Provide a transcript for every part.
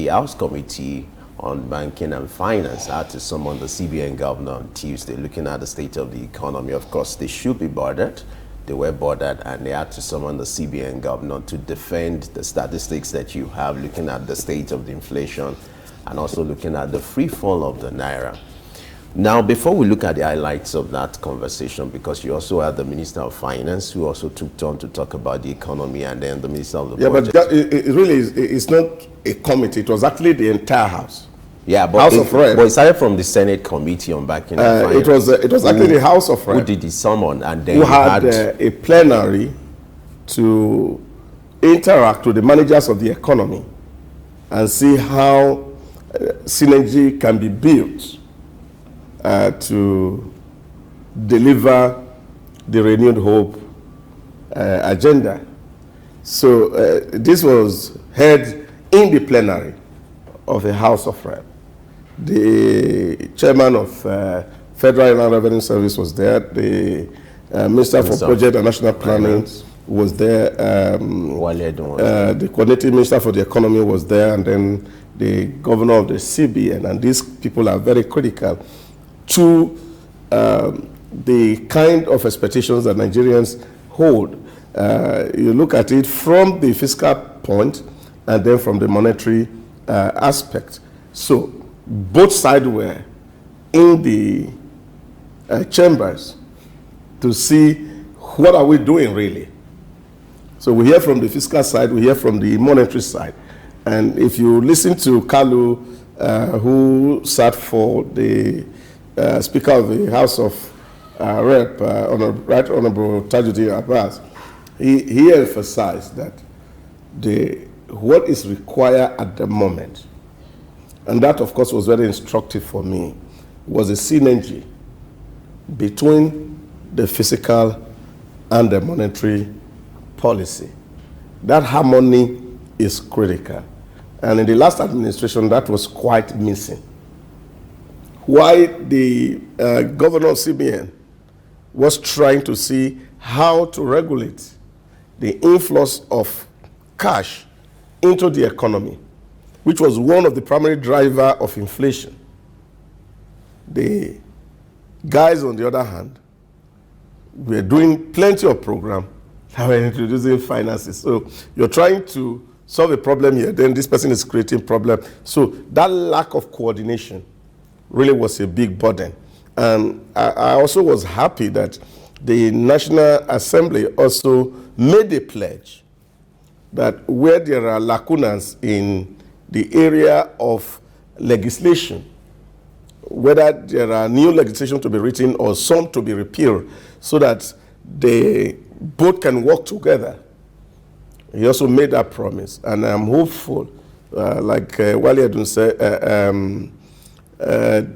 the House Committee on Banking and Finance had to summon the CBN governor on Tuesday, looking at the state of the economy. Of course, they should be bothered. They were bothered, and they had to summon the CBN governor to defend the statistics that you have, looking at the state of the inflation and also looking at the free fall of the naira. Now, before we look at the highlights of that conversation, because you also had the Minister of Finance who also took turn to talk about the economy, and then the Minister of the Budget. But it really is, it's not a committee. It was actually the entire House. Yeah, but House of Rep. But it started from the Senate Committee on Banking and Finance. It was actually the House of Rep. Who did the summon, and then who had a plenary to interact with the managers of the economy and see how synergy can be built to deliver the renewed hope agenda. So this was heard in the plenary of the House of Rep. The chairman of Federal Inland Revenue Service was there. The Minister for Budget and National Planning was there. The coordinating minister for the economy was there, and then the governor of the CBN. And these people are very critical to the kind of expectations that Nigerians hold. You look at it from the fiscal point and then from the monetary aspect. So both sides were in the chambers to see what are we doing really. So we hear from the fiscal side, we hear from the monetary side. And if you listen to Kalu, who sat for the Speaker of the House of Rep, Right Honorable Tajuddin Abbas, he emphasized that what is required at the moment, and that of course was very instructive for me, was a synergy between the fiscal and the monetary policy. That harmony is critical. And in the last administration, that was quite missing. Why the governor of CBN was trying to see how to regulate the influx of cash into the economy, which was one of the primary drivers of inflation. The guys, on the other hand, were doing plenty of programs that were introducing finances. So you're trying to solve a problem here, then this person is creating problem. So that lack of coordination really was a big burden. And I also was happy that the National Assembly also made a pledge that where there are lacunas in the area of legislation, whether there are new legislation to be written or some to be repealed, so that they both can work together. He also made that promise, and I'm hopeful, like Wale Edun said,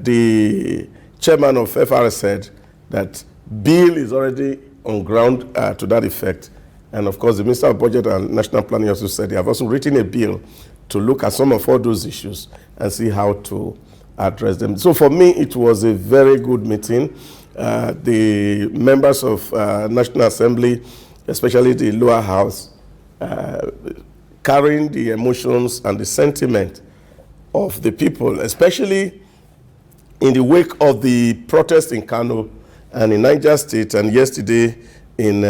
the chairman of FRS said that bill is already on ground to that effect. And of course, the Minister of Budget and National Planning also said they have also written a bill to look at some of all those issues and see how to address them. So for me, it was a very good meeting. The members of National Assembly, especially the lower house, carrying the emotions and the sentiment of the people, especially in the wake of the protest in Kano and in Niger State, and yesterday in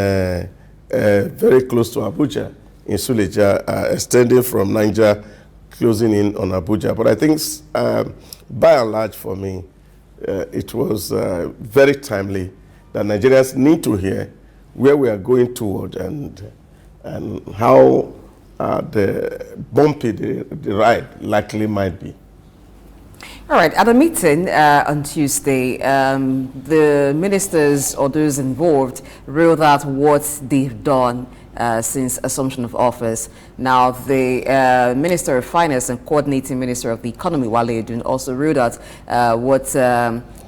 very close to Abuja, in Suleja, extending from Niger, closing in on Abuja. But I think by and large for me, it was very timely that Nigerians need to hear where we are going toward and how bumpy the ride likely might be. All right, at a meeting on Tuesday, the ministers or those involved wrote out what they've done since assumption of office. Now, the Minister of Finance and Coordinating Minister of the Economy, Wale Edun, also wrote out what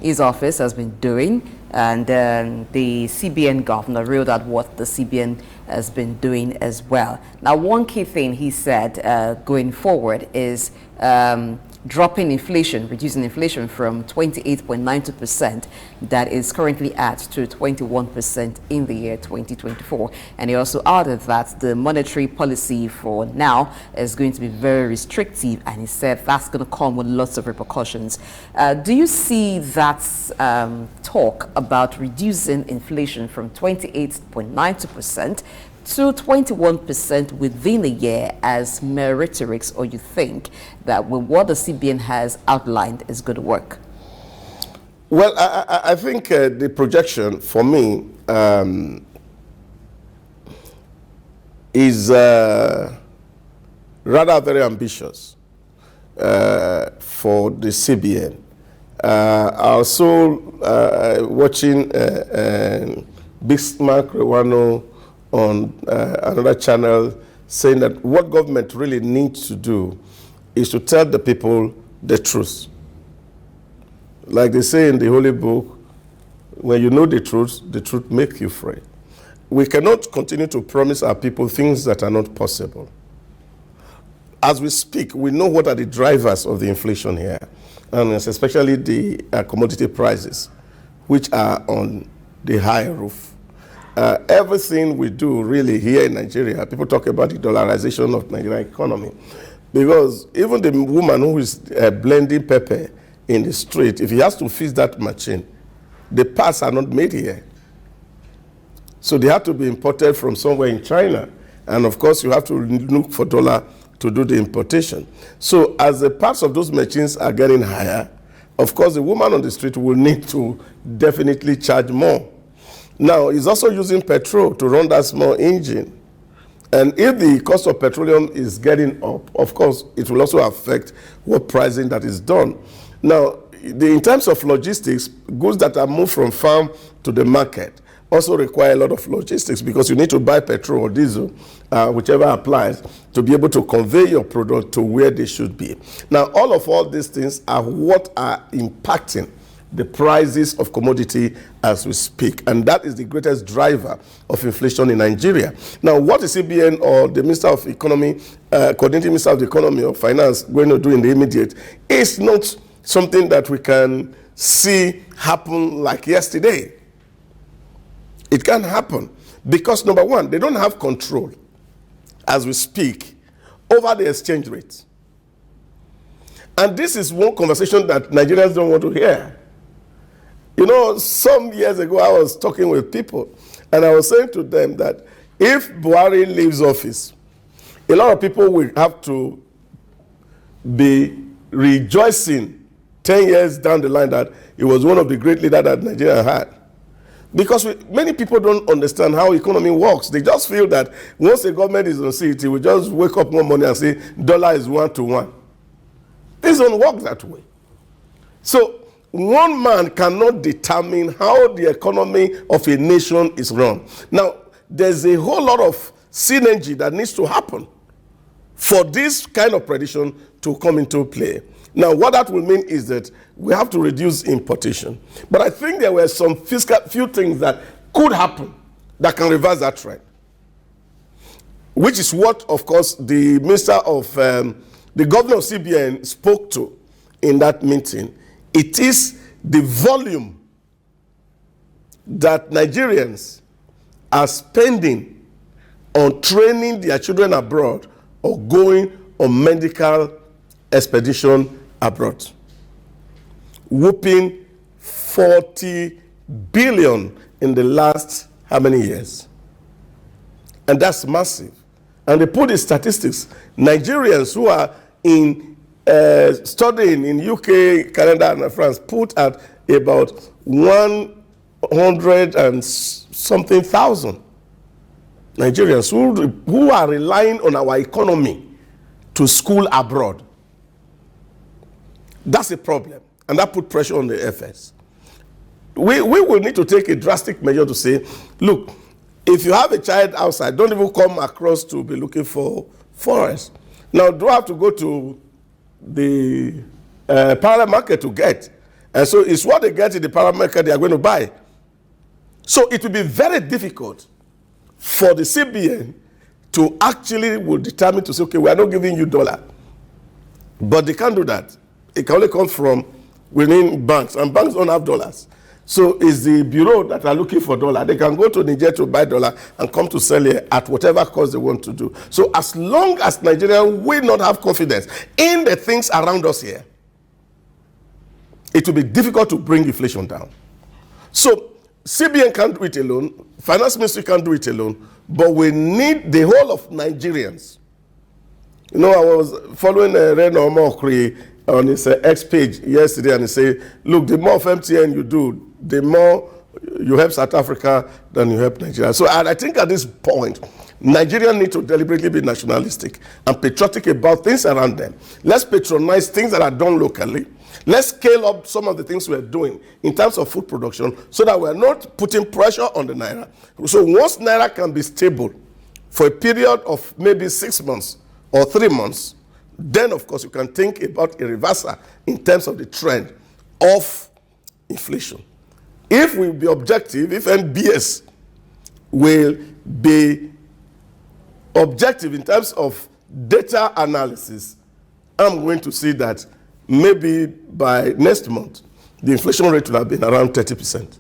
his office has been doing, and the CBN governor wrote out what the CBN has been doing as well. Now, one key thing he said going forward is dropping inflation, reducing inflation from 28.92% that is currently at to 21% in the year 2024. And he also added that the monetary policy for now is going to be very restrictive, and he said that's going to come with lots of repercussions. Do you see that talk about reducing inflation from 28.92% to 21% within a year as mere rhetoric, or you think that with what the CBN has outlined is going to work? Well, I think the projection for me is rather very ambitious for the CBN. Also watching Bismarck Rewano on another channel saying that what government really needs to do is to tell the people the truth. Like they say in the Holy Book, when you know the truth makes you free. We cannot continue to promise our people things that are not possible. As we speak, we know what are the drivers of the inflation here, and especially the commodity prices, which are on the high roof. Everything we do really here in Nigeria, people talk about the dollarization of Nigerian economy. Because even the woman who is blending pepper in the street, if he has to fix that machine, the parts are not made here. So they have to be imported from somewhere in China. And of course, you have to look for dollar to do the importation. So as the parts of those machines are getting higher, of course, the woman on the street will need to definitely charge more. Now, he's also using petrol to run that small engine. And if the cost of petroleum is getting up, of course, it will also affect what pricing that is done. Now, in terms of logistics, goods that are moved from farm to the market also require a lot of logistics, because you need to buy petrol or diesel, whichever applies, to be able to convey your product to where they should be. Now, all these things are what are impacting the prices of commodity as we speak. And that is the greatest driver of inflation in Nigeria. Now, what the CBN or the Minister of Economy, coordinating Minister of the Economy or Finance, going to do in the immediate is not something that we can see happen like yesterday. It can't happen because, number one, they don't have control as we speak over the exchange rate. And this is one conversation that Nigerians don't want to hear. You know, some years ago, I was talking with people, and I was saying to them that if Buhari leaves office, a lot of people will have to be rejoicing 10 years down the line that he was one of the great leaders that Nigeria had. Because many people don't understand how economy works. They just feel that once the government is on seat, it will just wake up one morning and say, dollar is 1 to 1. This don't work that way. So, one man cannot determine how the economy of a nation is run. Now, there's a whole lot of synergy that needs to happen for this kind of prediction to come into play. Now, what that will mean is that we have to reduce importation. But I think there were some few things that could happen that can reverse that trend, which is what, of course, the minister of, the governor of CBN spoke to in that meeting. It is the volume that Nigerians are spending on training their children abroad or going on medical expedition abroad. Whooping 40 billion in the last how many years? And that's massive. And they put the statistics. Nigerians who are in studying in UK, Canada, and France put at about 100 and something thousand Nigerians who are relying on our economy to school abroad. That's a problem, and that put pressure on the FS. We will need to take a drastic measure to say, look, if you have a child outside, don't even come across to be looking for forests. Now, do I have to go to the parallel market to get? And so it's what they get in the parallel market they are going to buy. So it will be very difficult for the CBN to actually will determine to say, okay, we are not giving you dollar. But they can't do that It can only come from within banks, and banks don't have dollars. So it's the bureau that are looking for dollar. They can go to Niger to buy dollar and come to sell here at whatever cost they want to do. So as long as Nigerians will not have confidence in the things around us here, it will be difficult to bring inflation down. So CBN can't do it alone, Finance Ministry can't do it alone, but we need the whole of Nigerians. You know, I was following Reno Omokri on his X page yesterday, and he said, look, the more of MTN you do, the more you help South Africa than you help Nigeria. So I think at this point, Nigerians need to deliberately be nationalistic and patriotic about things around them. Let's patronize things that are done locally. Let's scale up some of the things we're doing in terms of food production so that we're not putting pressure on the Naira. So once Naira can be stable for a period of maybe 6 months or 3 months, then of course you can think about a reversal in terms of the trend of inflation. If we be objective, if NBS will be objective in terms of data analysis, I'm going to see that maybe by next month, the inflation rate will have been around 30%,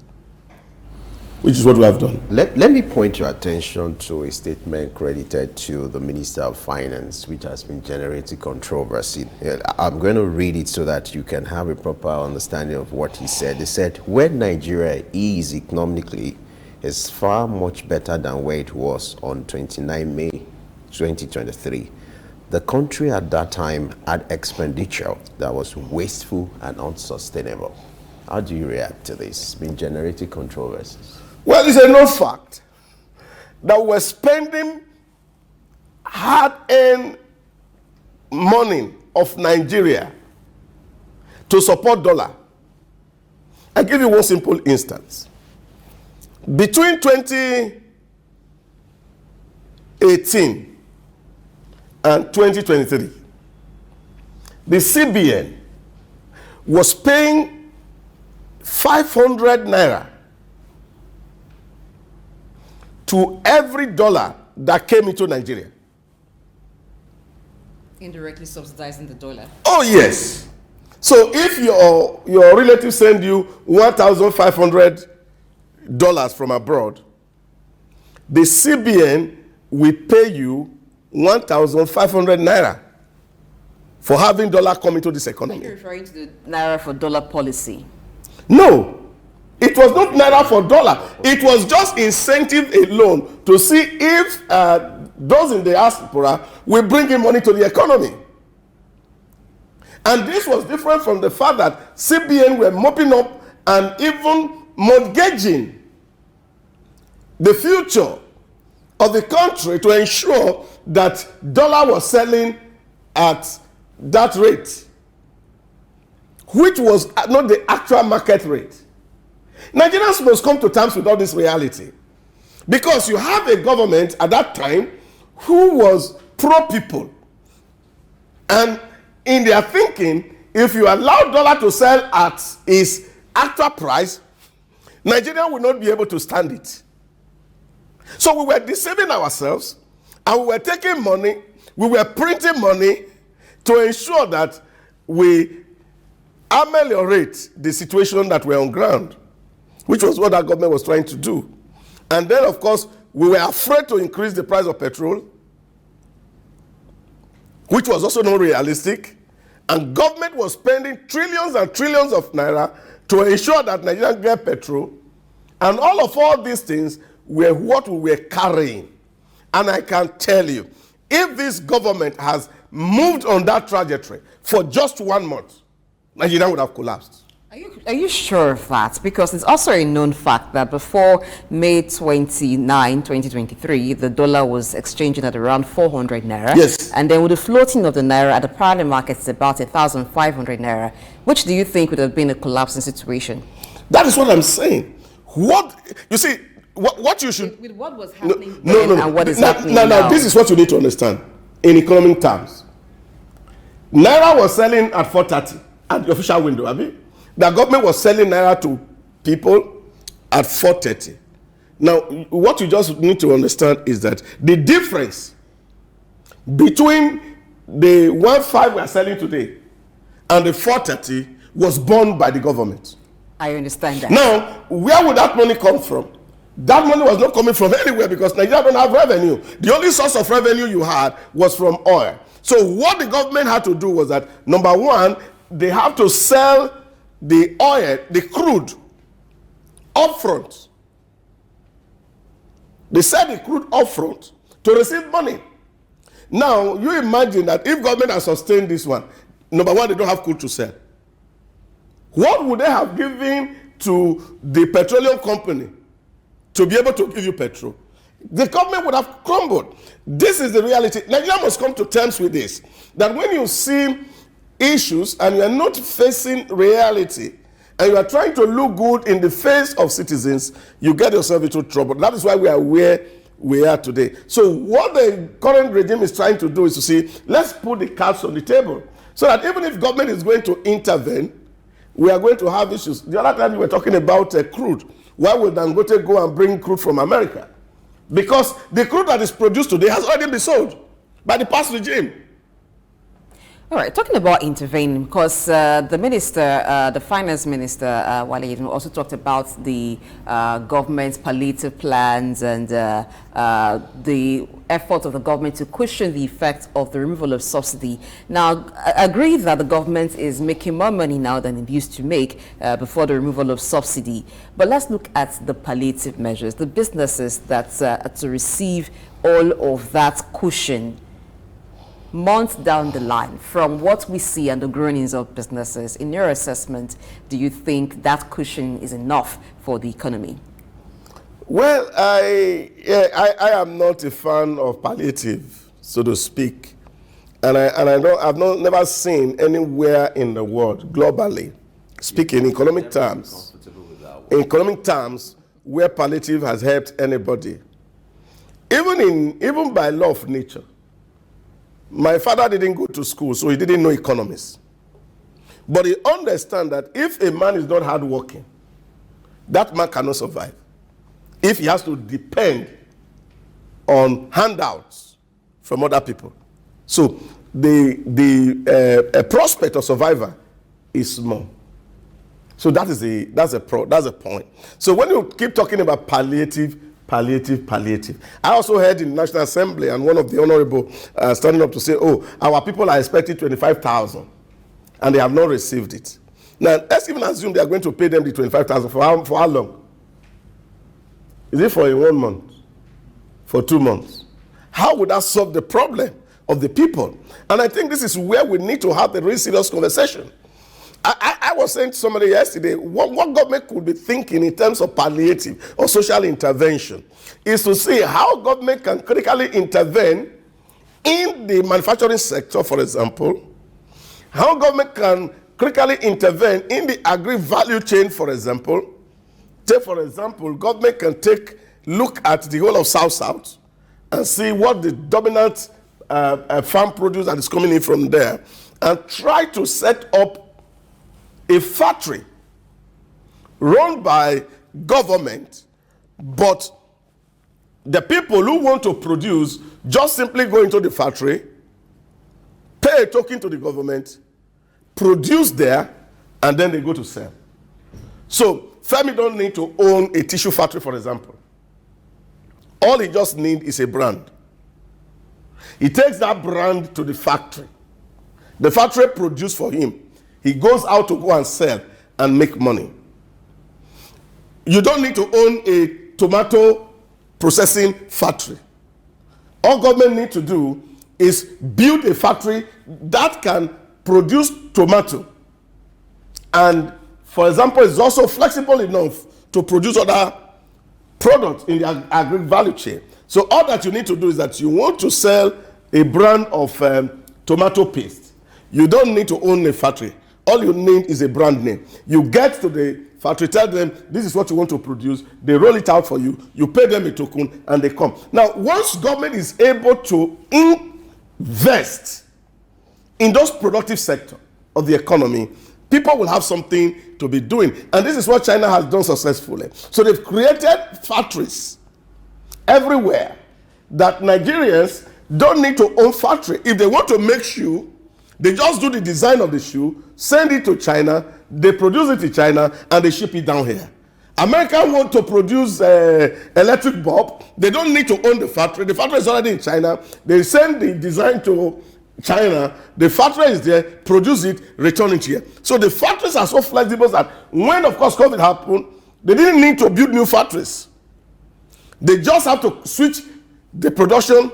which is what we have done. Let me point your attention to a statement credited to the Minister of Finance, which has been generating controversy. I'm going to read it so that you can have a proper understanding of what he said. He said, where Nigeria is economically is far much better than where it was on 29 May 2023. The country at that time had expenditure that was wasteful and unsustainable. How do you react to this? It's been generating controversies. Well, it's a known fact that we're spending hard-earned money of Nigeria to support dollar. I'll give you one simple instance. Between 2018 and 2023, the CBN was paying 500 naira to every dollar that came into Nigeria. Indirectly subsidizing the dollar. Oh yes. So if your relative send you $1,500 from abroad, the CBN will pay you 1,500 naira for having dollar come into this economy. Are you referring to the naira for dollar policy? No. It was not naira for dollar. It was just incentive alone to see if those in the diaspora will bring in money to the economy. And this was different from the fact that CBN were mopping up and even mortgaging the future of the country to ensure that dollar was selling at that rate, which was not the actual market rate. Nigerians must come to terms with all this reality, because you have a government at that time who was pro-people, and in their thinking, if you allow dollar to sell at its actual price, Nigeria will not be able to stand it. So we were deceiving ourselves, and we were taking money, we were printing money to ensure that we ameliorate the situation that we're on ground, which was what that government was trying to do. And then, of course, we were afraid to increase the price of petrol, which was also not realistic. And government was spending trillions and trillions of naira to ensure that Nigerians get petrol. And all these things were what we were carrying. And I can tell you, if this government has moved on that trajectory for just 1 month, Nigeria would have collapsed. Are you sure of that? Because it's also a known fact that before May 29, 2023, the dollar was exchanging at around 400 naira. Yes. And then with the floating of the naira at the parallel market, it's about 1,500 naira. Which do you think would have been a collapsing situation? That is what I'm saying. What you see, what you should... With what was happening then and what is happening now. No, this is what you need to understand in economic terms. Naira was selling at 430 at the official window, Abi. The government was selling naira to people at 430. Now, what you just need to understand is that the difference between the 1.5 we are selling today and the 430 was borne by the government. I understand that. Now, where would that money come from? That money was not coming from anywhere because Nigeria don't have revenue. The only source of revenue you had was from oil. So what the government had to do was that, number one, they have to sell the oil, the crude, upfront. They sell the crude upfront to receive money. Now, you imagine that if government has sustained this one, number one, they don't have crude to sell. What would they have given to the petroleum company to be able to give you petrol? The government would have crumbled. This is the reality. Nigeria must come to terms with this. That when you see issues and you are not facing reality and you are trying to look good in the face of citizens, you get yourself into trouble. That is why we are where we are today. So what the current regime is trying to do is to see, let's put the cards on the table so that even if government is going to intervene, we are going to have issues. The other time we were talking about crude. Why would Dangote go and bring crude from America? Because the crude that is produced today has already been sold by the past regime. All right, talking about intervening, because the minister, the finance minister, Wale, also talked about the government's palliative plans and the effort of the government to cushion the effect of the removal of subsidy. Now, I agree that the government is making more money now than it used to make before the removal of subsidy. But let's look at the palliative measures, the businesses that are to receive all of that cushion months down the line, from what we see and the groanings of businesses. In your assessment, do you think that cushion is enough for the economy? Well, I am not a fan of palliative, so to speak, and I've never seen anywhere in the world, globally, speaking in economic terms, where palliative has helped anybody, even by law of nature. My father didn't go to school, so he didn't know economics. But he understands that if a man is not hardworking, that man cannot survive. If he has to depend on handouts from other people. So the prospect of survival is small. So that's a point. So when you keep talking about palliative, I also heard in the National Assembly and one of the honorable standing up to say, oh, our people are expecting 25,000 and they have not received it. Now, let's even assume they are going to pay them the 25,000 for how long? Is it for 1 month? For 2 months? How would that solve the problem of the people? And I think this is where we need to have the real serious conversation. I was saying to somebody yesterday, what government could be thinking in terms of palliative or social intervention is to see how government can critically intervene in the manufacturing sector, for example, how government can critically intervene in the agri-value chain, for example. Take, for example, government can look at the whole of South and see what the dominant farm produce that is coming in from there and try to set up a factory run by government, but the people who want to produce just simply go into the factory, pay a token to the government, produce there, and then they go to sell. So Femi don't need to own a tissue factory, for example. All he just needs is a brand. He takes that brand to the factory. The factory produces for him. He goes out to go and sell and make money. You don't need to own a tomato processing factory. All government needs to do is build a factory that can produce tomato. And, for example, it's also flexible enough to produce other products in the agri-value chain. So all that you need to do is that you want to sell a brand of tomato paste. You don't need to own a factory. All you need is a brand name. You get to the factory, tell them this is what you want to produce. They roll it out for you. You pay them a token and they come. Now, once government is able to invest in those productive sector of the economy, people will have something to be doing. And this is what China has done successfully. So they've created factories everywhere that Nigerians don't need to own factory. If they want to make shoe, They just do the design of the shoe, send it to China, they produce it in China, and they ship it down here. America want to produce electric bulb. They don't need to own the factory. The factory is already in China. They send the design to China. The factory is there, produce it, return it here. So the factories are so flexible that when, of course, COVID happened, they didn't need to build new factories. They just have to switch the production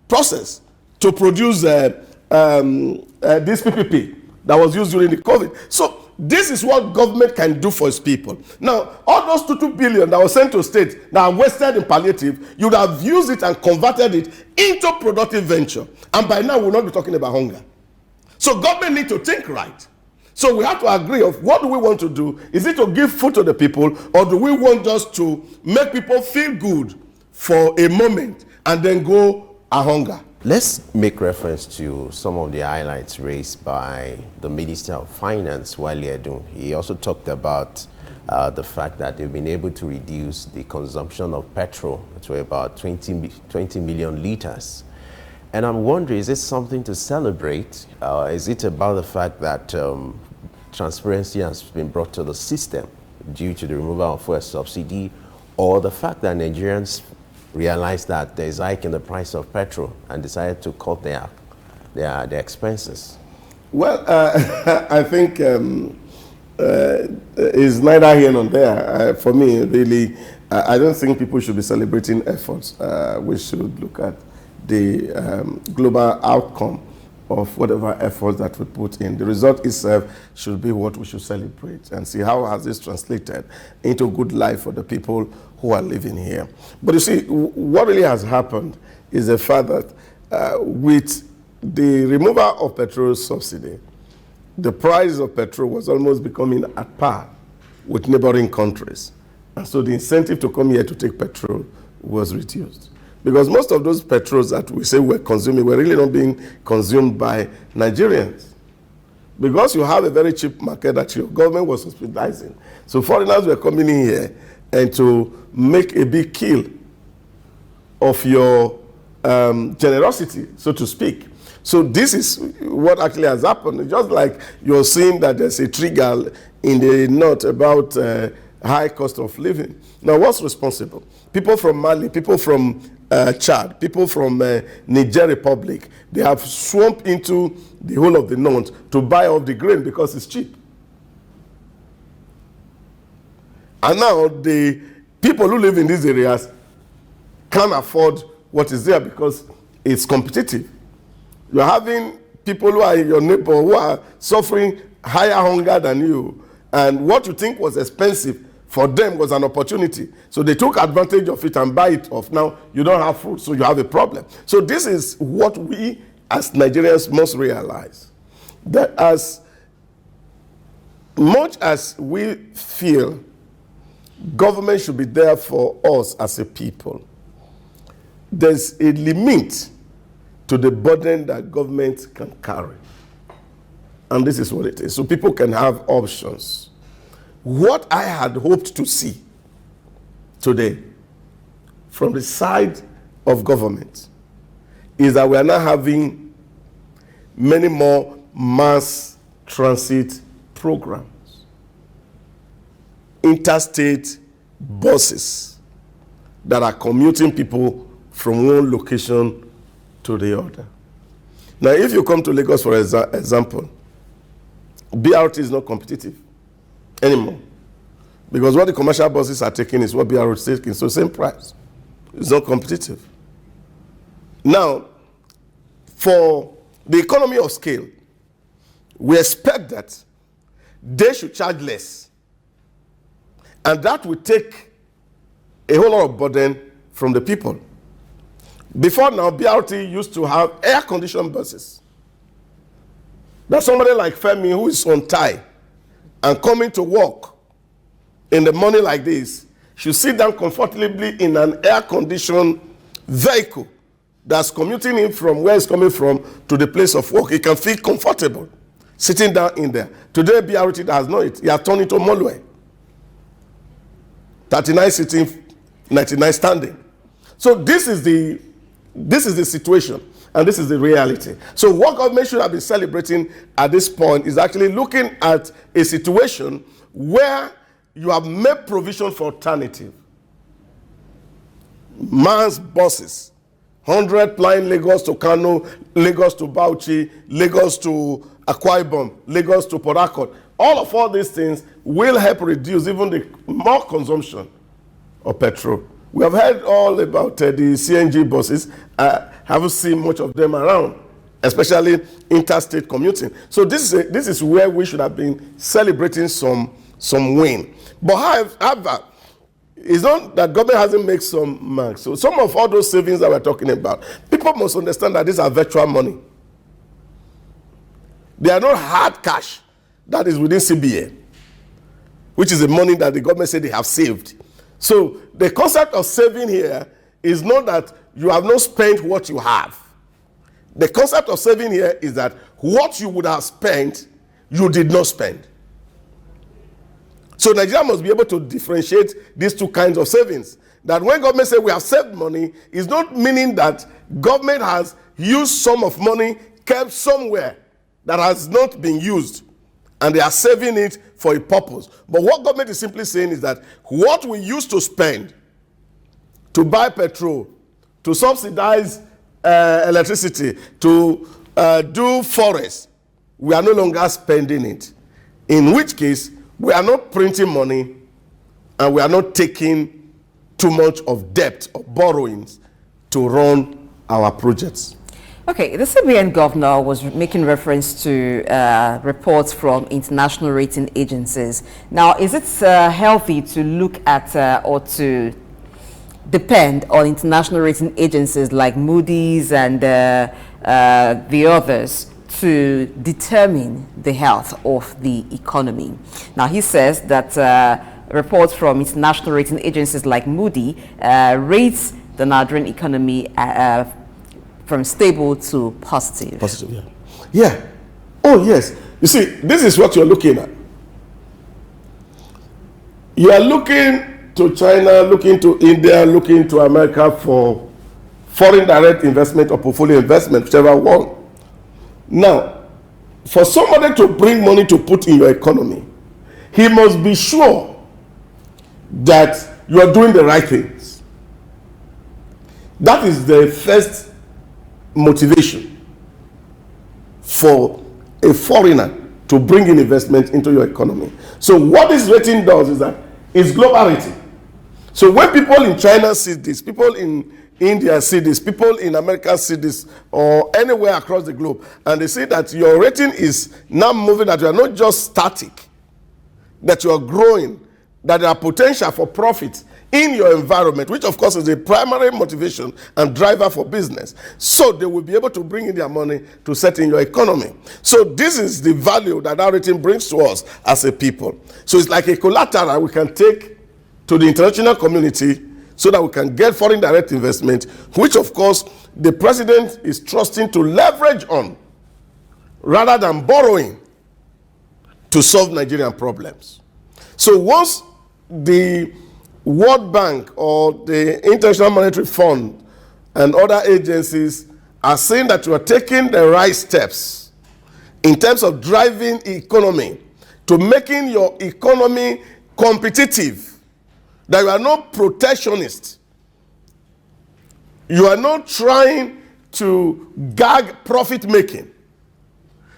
process to produce this PPP that was used during the COVID. So this is what government can do for its people. Now, all those 2 billion that was sent to states that are wasted in palliative, you would have used it and converted it into productive venture. And by now, we'll not be talking about hunger. So government need to think right. So we have to agree of what do we want to do? Is it to give food to the people, or do we want just to make people feel good for a moment and then go a hunger? Let's make reference to some of the highlights raised by the Minister of Finance, Wale Edun. He also talked about the fact that they've been able to reduce the consumption of petrol to about 20 million liters. And I'm wondering, is it something to celebrate? Is it about the fact that transparency has been brought to the system due to the removal of fuel subsidy, or the fact that Nigerians realized that there is a hike in the price of petrol and decided to cut their expenses? Well, I think it's neither here nor there. For me, really, I don't think people should be celebrating efforts. We should look at the global outcome of whatever efforts that we put in. The result itself should be what we should celebrate and see how has this translated into good life for the people who are living here. But you see, what really has happened is the fact that with the removal of petrol subsidy, the price of petrol was almost becoming at par with neighboring countries. And so the incentive to come here to take petrol was reduced. Because most of those petrols that we say we're consuming were really not being consumed by Nigerians. Because you have a very cheap market that your government was subsidizing. So foreigners were coming in here and to make a big kill of your generosity, so to speak. So this is what actually has happened. Just like you're seeing that there's a trigger in the north about high cost of living. Now, what's responsible? People from Mali, people from Chad, people from Niger Republic, they have swamped into the whole of the north to buy off the grain because it's cheap. And now the people who live in these areas can't afford what is there because it's competitive. You're having people who are your neighbor who are suffering higher hunger than you, and what you think was expensive for them was an opportunity. So they took advantage of it and buy it off. Now you don't have food, so you have a problem. So this is what we as Nigerians must realize, that as much as we feel government should be there for us as a people, there's a limit to the burden that government can carry. And this is what it is. So people can have options. What I had hoped to see today from the side of government is that we are now having many more mass transit programs, interstate buses that are commuting people from one location to the other. Now, if you come to Lagos, for example, BRT is not competitive anymore, because what the commercial buses are taking is what BRT is taking, so same price. It's not competitive. Now, for the economy of scale, we expect that they should charge less, and that will take a whole lot of burden from the people. Before now, BRT used to have air-conditioned buses. That somebody like Femi, who is on tie and coming to work in the morning like this, should sit down comfortably in an air-conditioned vehicle that's commuting him from where he's coming from to the place of work. He can feel comfortable sitting down in there. Today, BRT has not it. He has turned into Molue. 39 sitting, 99 standing. So this is the situation. And this is the reality. So what government should have been celebrating at this point is actually looking at a situation where you have made provision for alternative. Mass buses, 100 flying Lagos to Kano, Lagos to Bauchi, Lagos to Akwa Ibom, Lagos to Port Harcourt. All these things will help reduce even the more consumption of petrol. We have heard all about the CNG buses. Haven't seen much of them around, especially interstate commuting. So this is where we should have been celebrating some win. But however, it's not that government hasn't made some marks. So some of all those savings that we're talking about, people must understand that these are virtual money. They are not hard cash that is within CBN, which is the money that the government said they have saved. So the concept of saving here is not that you have not spent what you have. The concept of saving here is that what you would have spent, you did not spend. So Nigeria must be able to differentiate these two kinds of savings. That when government says we have saved money, it's not meaning that government has used some of money kept somewhere that has not been used, and they are saving it for a purpose. But what government is simply saying is that what we used to spend to buy petrol, to subsidize electricity, to do forest, we are no longer spending it. In which case, we are not printing money and we are not taking too much of debt or borrowings to run our projects. Okay, the CBN governor was making reference to reports from international rating agencies. Now, is it healthy to look at or to depend on international rating agencies like Moody's and the others to determine the health of the economy? Now, he says that reports from international rating agencies like Moody rates the Nigerian economy from stable to positive. Positive, yeah. Yeah. Oh, yes. You see, this is what you're looking at. You are looking to China, looking to India, looking to America for foreign direct investment or portfolio investment, whichever one. Now, for somebody to bring money to put in your economy, he must be sure that you are doing the right things. That is the first motivation for a foreigner to bring in investment into your economy. So what this rating does is that it's global rating. So when people in China see this, people in India see this, people in America see this, or anywhere across the globe, and they see that your rating is now moving, that you are not just static, that you are growing, that there are potential for profit in your environment, which of course is the primary motivation and driver for business. So they will be able to bring in their money to set in your economy. So this is the value that our rating brings to us as a people. So it's like a collateral we can take to the international community so that we can get foreign direct investment, which of course the president is trusting to leverage on rather than borrowing to solve Nigerian problems. So once the World Bank or the International Monetary Fund and other agencies are saying that you are taking the right steps in terms of driving economy to making your economy competitive, that you are not protectionist, you are not trying to gag profit making.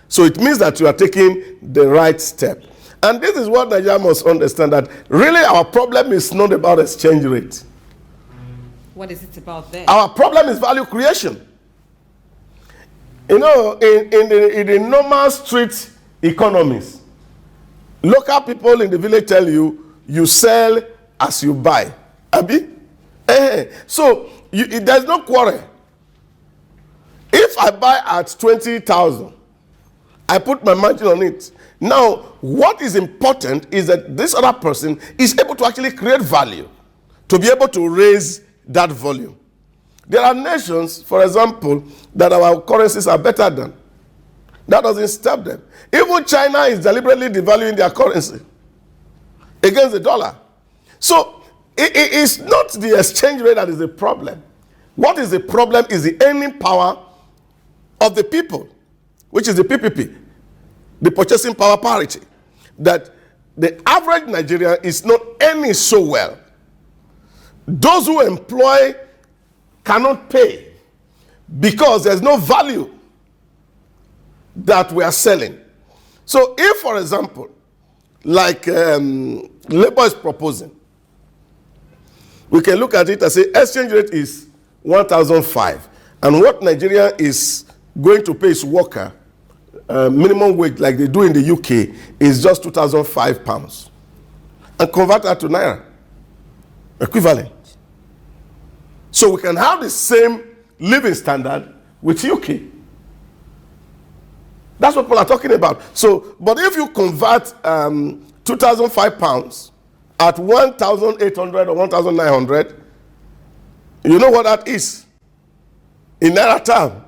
So it means that you are taking the right step. And this is what Nigeria must understand, that really our problem is not about exchange rate. What is it about then? Our problem is value creation. You know, in the normal street economies, local people in the village tell you, you sell as you buy. Abi? So there's no quarrel. If I buy at 20,000, I put my margin on it. Now, what is important is that this other person is able to actually create value to be able to raise that volume. There are nations, for example, that our currencies are better than. That doesn't stop them. Even China is deliberately devaluing their currency against the dollar. So it's not the exchange rate that is the problem. What is the problem is the earning power of the people, which is the PPP, the purchasing power parity, that the average Nigerian is not earning so well. Those who employ cannot pay because there's no value that we are selling. So if, for example, like Labour is proposing, we can look at it and say exchange rate is 1,005, and what Nigeria is going to pay its worker minimum wage, like they do in the UK, is just £2,005, and convert that to naira equivalent. So we can have the same living standard with UK. That's what people are talking about. So, but if you convert £2,005 at 1,800 or 1,900, you know what that is in naira term.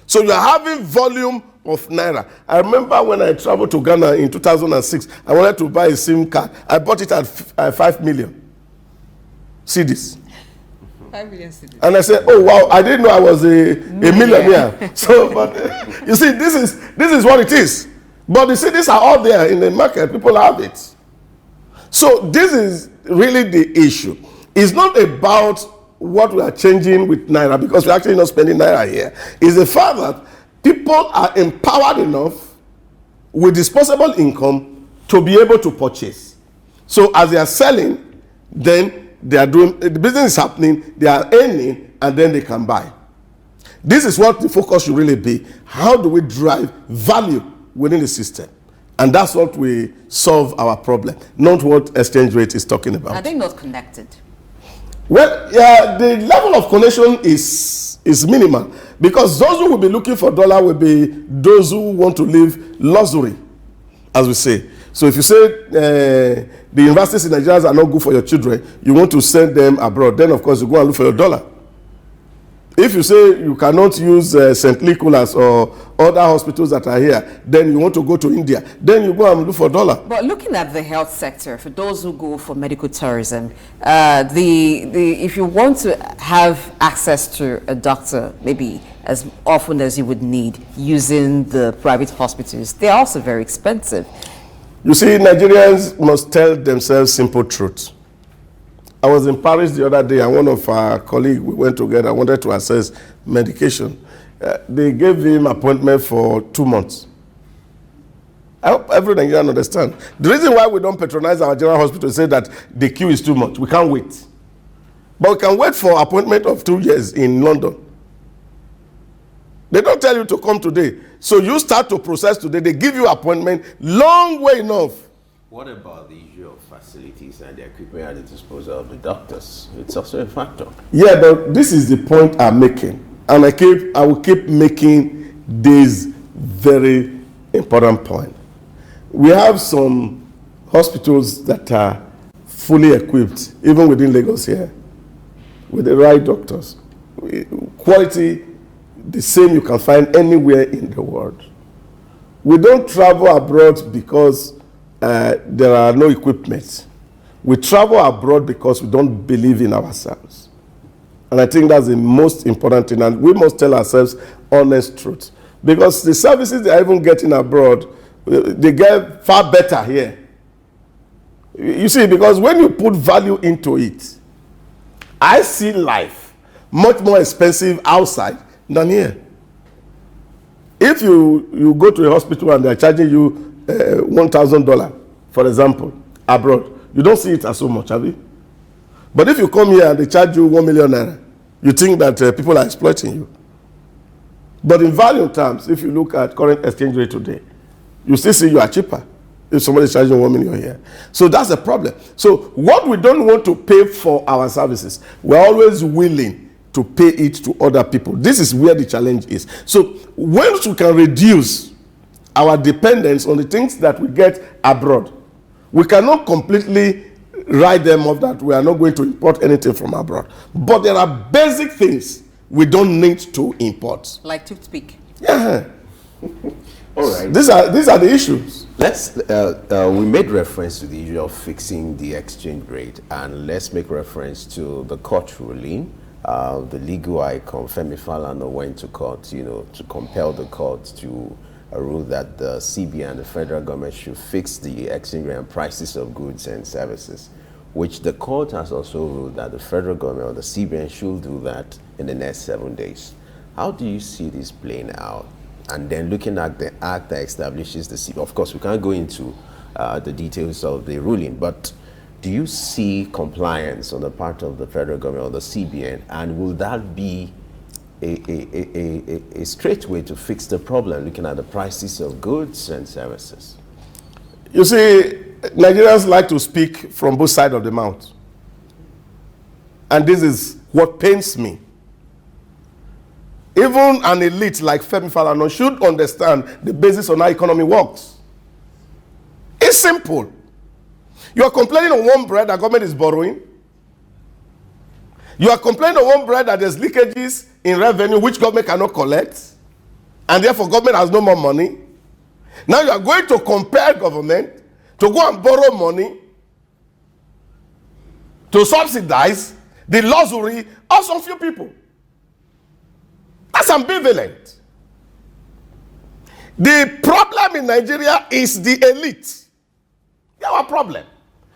So you are having volume of naira. I remember when I traveled to Ghana in 2006, I wanted to buy a SIM card. I bought it at 5 million cedis. 5 million cedis. And I said, oh wow, I didn't know I was a millionaire. So, but you see, this is what it is. But the cities are all there in the market. People have it. So this is really the issue. It's not about what we are changing with naira, because we're actually not spending naira here. It's the fact that people are empowered enough with disposable income to be able to purchase. So as they are selling, then they are doing, the business is happening, they are earning, and then they can buy. This is what the focus should really be. How do we drive value within the system? And that's what we solve our problem, not what exchange rate is talking about. Are they not connected? Well, yeah, the level of connection is minimal, because those who will be looking for dollar will be those who want to live luxury, as we say. So if you say the universities in Nigeria are not good for your children, you want to send them abroad, then of course you go and look for your dollar. If you say you cannot use St. Nicholas or other hospitals that are here, then you want to go to India, then you go and look for dollar. But looking at the health sector, for those who go for medical tourism, if you want to have access to a doctor, maybe as often as you would need using the private hospitals, they're also very expensive. You see, Nigerians must tell themselves simple truths. I was in Paris the other day, and one of our colleagues, we went together, wanted to assess medication. They gave him appointment for 2 months. I hope every Nigerian understands. The reason why we don't patronize our general hospital is say that the queue is too much. We can't wait. But we can wait for appointment of 2 years in London. They don't tell you to come today. So you start to process today. They give you appointment long way enough. What about the issue of facilities and the equipment at the disposal of the doctors? It's also a factor. Yeah, but this is the point I'm making. And I will keep making this very important point. We have some hospitals that are fully equipped, even within Lagos here, with the right doctors. Quality, the same you can find anywhere in the world. We don't travel abroad because there are no equipment. We travel abroad because we don't believe in ourselves. And I think that's the most important thing. And we must tell ourselves honest truth. Because the services they are even getting abroad, they get far better here. You see, because when you put value into it, I see life much more expensive outside than here. If you go to a hospital and they're charging you $1,000, for example, abroad, you don't see it as so much, have you? But if you come here and they charge you 1 million naira, you think that people are exploiting you. But in value terms, if you look at current exchange rate today, you still see you are cheaper if somebody is charging 1 million here. So that's a problem. So what we don't want to pay for our services, we're always willing to pay it to other people. This is where the challenge is. So once we can reduce our dependence on the things that we get abroad, we cannot completely write them off that we are not going to import anything from abroad. But there are basic things we don't need to import. Like toothpick. Yeah. All right. These are the issues. Let's we made reference to the issue of fixing the exchange rate, and let's make reference to the court ruling the legal icon Femi Falana went to court, to compel the court to rule that the CBN and the federal government should fix the exchange rate and prices of goods and services, which the court has also ruled that the federal government or the CBN should do that in the next 7 days. How do you see this playing out? And then looking at the act that establishes the CBN, of course, we can't go into the details of the ruling, but do you see compliance on the part of the federal government or the CBN, and will that be a straight way to fix the problem, looking at the prices of goods and services? You see, Nigerians like to speak from both sides of the mouth. And this is what pains me. Even an elite like Femi Falana should understand the basis on how economy works. It's simple. You are complaining on one bread that government is borrowing. You are complaining on one bread that there's leakages in revenue which government cannot collect, and therefore government has no more money. Now you are going to compare government to go and borrow money to subsidize the luxury of some few people. That's ambivalent. The problem in Nigeria is the elite. They are a problem.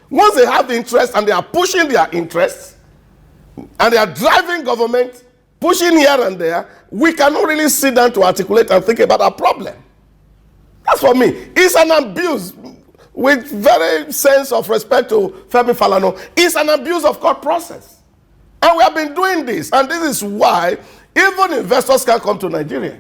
Once they have interest and they are pushing their interests and they are driving government, pushing here and there, we cannot really sit down to articulate and think about our problem. That's for me. It's an abuse. With very sense of respect to Femi Falana, it's an abuse of court process. And we have been doing this. And this is why even investors can't come to Nigeria.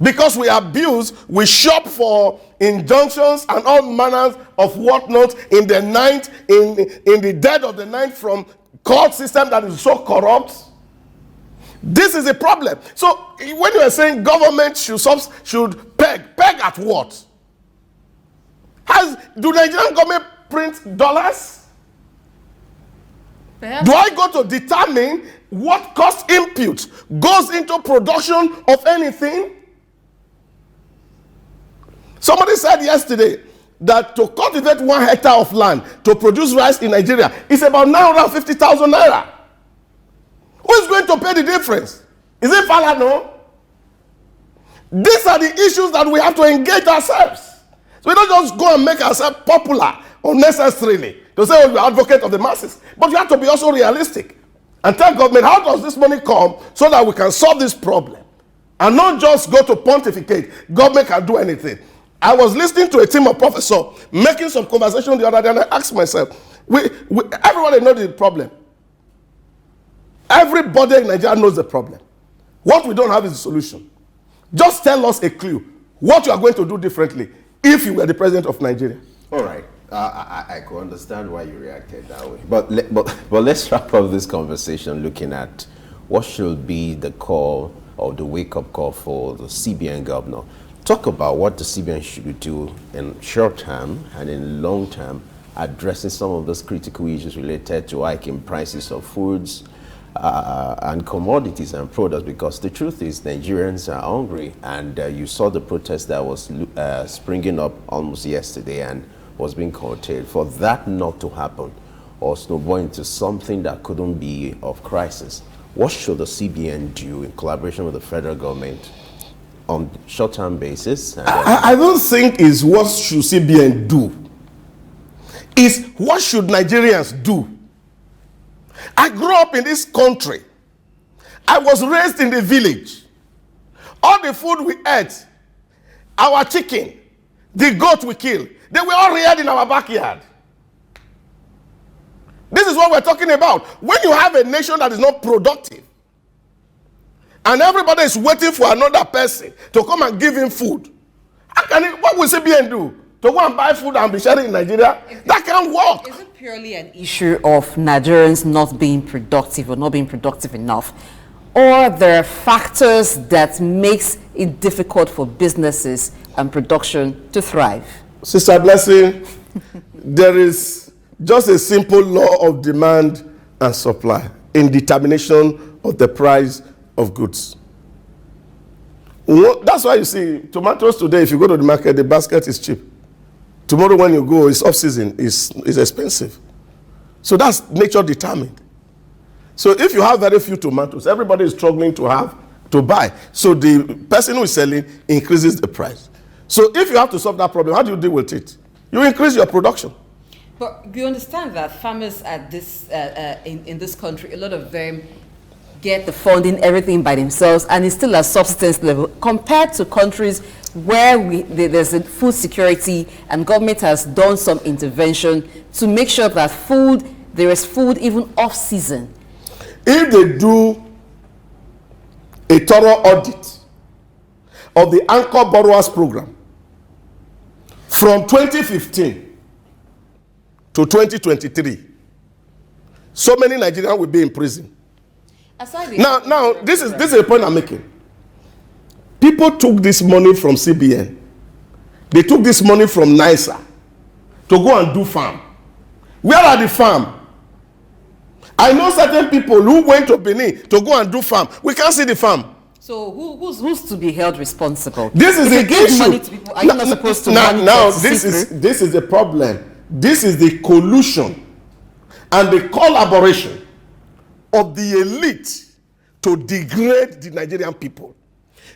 Because we abuse, we shop for injunctions and all manners of whatnot in the night, in the dead of the night, from court system that is so corrupt. This is a problem. So when you are saying government should peg at what? Do Nigerian government print dollars? Perhaps. Do I go to determine what cost input goes into production of anything? Somebody said yesterday that to cultivate 1 hectare of land to produce rice in Nigeria is about 950,000 naira. Who is going to pay the difference? Is it Falana? These are the issues that we have to engage ourselves. So we don't just go and make ourselves popular unnecessarily to say, oh, you're advocate of the masses. But you have to be also realistic and tell government, how does this money come so that we can solve this problem? And not just go to pontificate. Government can do anything. I was listening to a team of professors making some conversation the other day, and I asked myself, everybody knows the problem. Everybody in Nigeria knows the problem. What we don't have is a solution. Just tell us a clue what you are going to do differently if you were the president of Nigeria. All right. I could understand why you reacted that way. But let's wrap up this conversation looking at what should be the call or the wake-up call for the CBN governor. Talk about what the CBN should do in short term and in long term, addressing some of those critical issues related to hiking prices of foods and commodities and products, because the truth is Nigerians are hungry, and you saw the protest that was springing up almost yesterday and was being curtailed. For that not to happen or snowball into something that couldn't be of crisis, what should the CBN do in collaboration with the federal government on short-term basis? I don't think it's what should CBN do. It's what should Nigerians do. I grew up in this country. I was raised in the village. All the food we ate, our chicken, the goat we kill, they were all reared in our backyard. This is what we're talking about. When you have a nation that is not productive, and everybody is waiting for another person to come and give him food, what will CBN do? To go and buy food and be sharing in Nigeria? That can't work. Is it purely an issue of Nigerians not being productive or not being productive enough? Or there are factors that makes it difficult for businesses and production to thrive? Sister Blessing, there is just a simple law of demand and supply in determination of the price of goods. That's why you see tomatoes today, if you go to the market, the basket is cheap. Tomorrow when you go, it's off season, it's expensive. So that's nature determined. So if you have very few tomatoes, everybody is struggling to buy. So the person who is selling increases the price. So if you have to solve that problem, how do you deal with it? You increase your production. But you understand that farmers at this in this country, a lot of them get the funding, everything by themselves, and it's still at subsistence level compared to countries where there's a food security and government has done some intervention to make sure that there is food even off season. If they do a thorough audit of the Anchor Borrowers Program from 2015 to 2023, so many Nigerians will be in prison. Now, this is a point I'm making. People took this money from CBN. They took this money from NISA to go and do farm. Where are the farm? I know certain people who went to Benin to go and do farm. We can't see the farm. So who's to be held responsible? This is the issue. Money to people, are you not supposed to now this is the problem. This is the collusion and the collaboration of the elite to degrade the Nigerian people.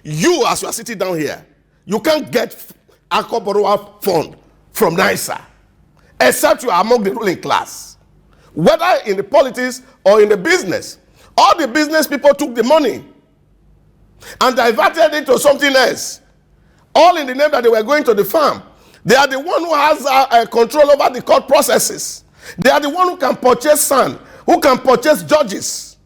You, as you are sitting down here, you can't get Anchor Borrower Fund from NISA, except you are among the ruling class. Whether in the politics or in the business, all the business people took the money and diverted it to something else, all in the name that they were going to the farm. They are the one who has control over the court processes. They are the one who can purchase sand, who can purchase judges.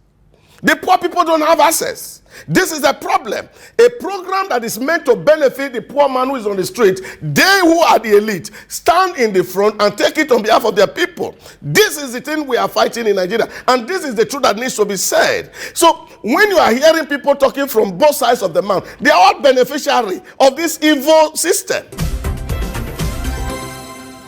The poor people don't have access. This is a problem. A program that is meant to benefit the poor man who is on the street, they who are the elite stand in the front and take it on behalf of their people. This is the thing we are fighting in Nigeria, and this is the truth that needs to be said. So when you are hearing people talking from both sides of the mouth, they are all beneficiary of this evil system.